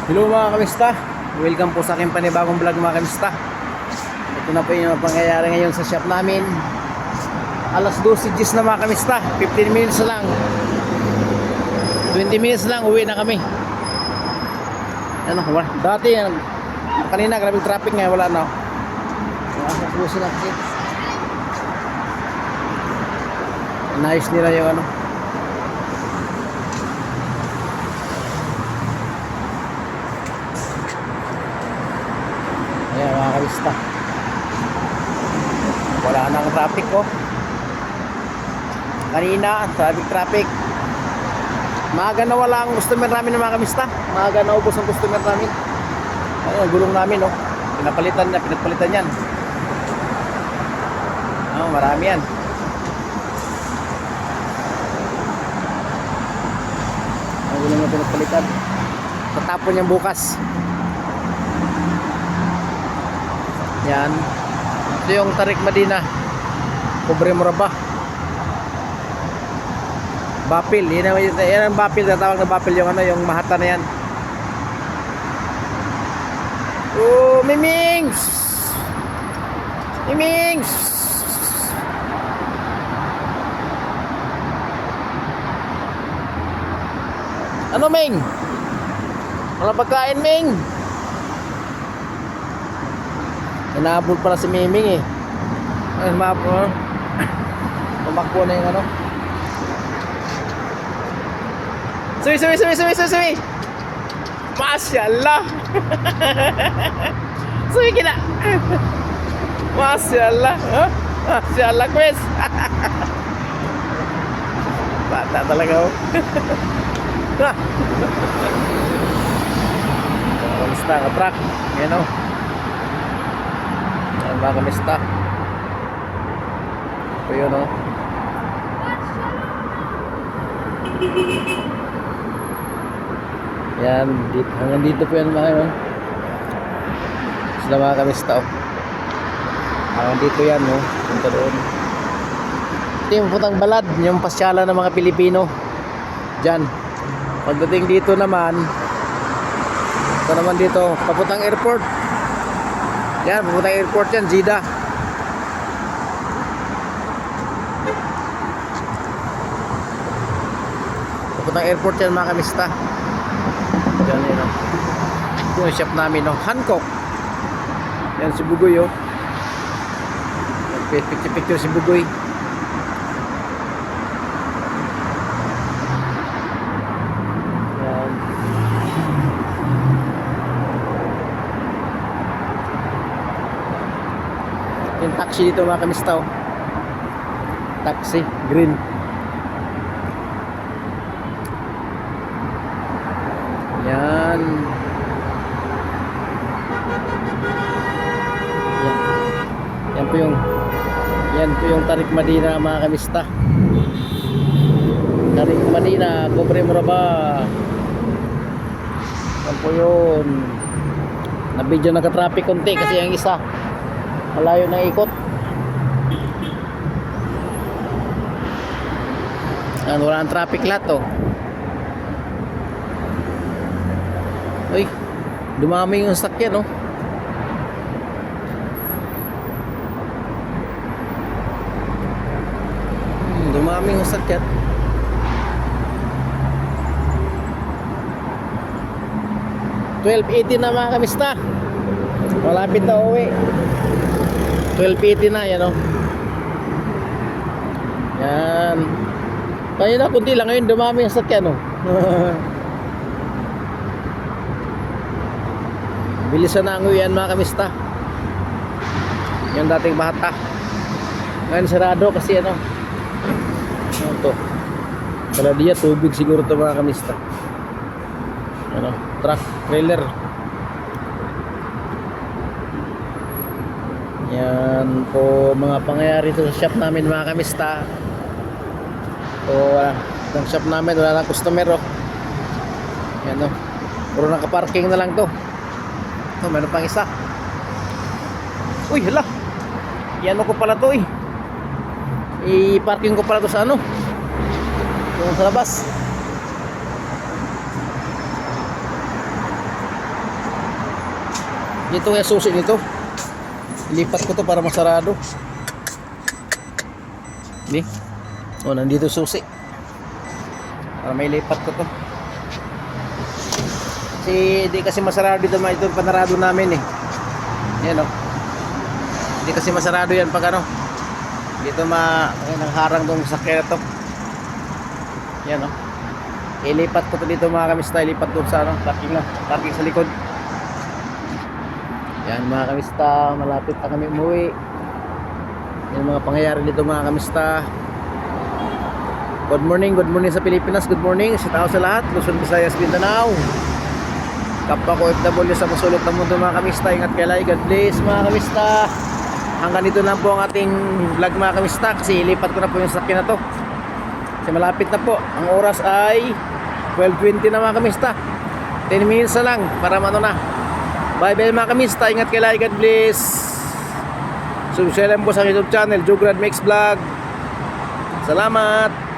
Hello mga kamista, welcome po sa aking panibagong vlog mga kamista. Ito na po yung pangyayari ngayon sa shop namin. Alas 12:10 na mga kamista, 15 minutes lang, 20 minutes lang uwi na kami. Ano, dati kanina grabe traffic ngayon, wala na. Alas 12 na kasi nice nila yung ano. Ayan mga kamista, wala na ang traffic ko. Kanina traffic. Maaga na wala ang customer namin mga kamista. Maaga na ubos ang customer namin. Ayun, gulong namin oh. Pinagpalitan yan. Oh, marami yan. Ang gulong na pinagpalitan. Tatapon yan bukas. Yan. Ito yung Tarik Madina, Cobre Moraba, Bapil. Yan ang Bapil, tatawag na Bapil yung ano, yung mahata na yan. Oh, Mimings! Mimings! Ano, Ming? Wala pagkain, Ming? Inaabot pala si Miming eh. Ay, tumakbo na yung ano. Suwi. Masyaallah. Suwi kita. Masyaallah. Masyaallah, Chris. Bata talaga oh. Kamusta ka, truck? Yan oh. Yan mga kamista. Ito yun oh. Yan, hanggang dito po yan mga yun. Sila mga kamista oh. Hanggang dito yan oh. Punta doon. Ito yung Putang Balad, yung pasyalan ng mga Pilipino dyan. Pagdating dito naman, ito naman dito, papuntang airport. Yan, papuntang airport yan, Jeddah. Papuntang airport yan mga kamista. Yan yun oh. Ito yung shop namin oh, Hancock. Yan si Bugoy oh. Picture si Bugoy. Yan. Yung taxi dito mga kamista oh. Taxi, green. Yan. Yan po yung Tarik Madina mga kamista. Tarik Madina, Cobre Moraba. Yan po yun. Nabidyo nagka-traffic konti kasi yung isa malayo ng ikot. Yan, wala ang traffic lahat oh. Uy, dumami yung sakyan oh. Dumami yung sakyan. $12.80 na mga kamista. Malapit na uwi. $12.80 na yan oh. Yan. Kanina kunti lang, ngayon dumami yung sakyan oh. Bilisan na ang uwian mga kamista. Yung dating Bahata ngayon sarado kasi ano to, Kaladiya, tubig siguro to mga kamista. Ano, truck, trailer. Yan po mga pangyayari to sa shop namin mga kamista. So ang shop namin wala lang customer oh. Yan oh, puro nakaparking na lang to. Oh, meron pang isa. Uy, hala. Yan ko pala to eh. I-parking ko pala to sa ano, yung sa labas. Ito yung susi nito. Ilipat ko to para masarado. Di? O, nandito susi. Para may lipat ko to. Kasi di kasi masarado dito, ito panarado namin eh. Yan o. Hindi kasi masarado yan pag ano. Dito ayun, ang harang tong sakya to. Yan o. Ilipat ko to dito mga kamista. Ilipat ko sa ano, parking na. Parking sa likod. Yan mga kamista. Malapit na kami umuwi. Yan mga pangyayari dito mga kamista. Good morning sa Pilipinas. Good morning sa tao sa lahat. Luzon, Visayas, Mindanao. Kapwa ko FW sa masulot ng mundo mga kamista. Ingat kayo lagi. God bless mga kamista. Hanggang dito lang po ang ating vlog mga kamista. Kasi ilipat ko na po yung sakyan na to. Kasi malapit na po. Ang oras ay 12:20 na mga kamista. 10 minutes na lang para ano na. Bye bye mga kamista. Ingat kayo lagi. God bless. Subscribe po sa YouTube channel Jograd Mix Vlog. Salamat.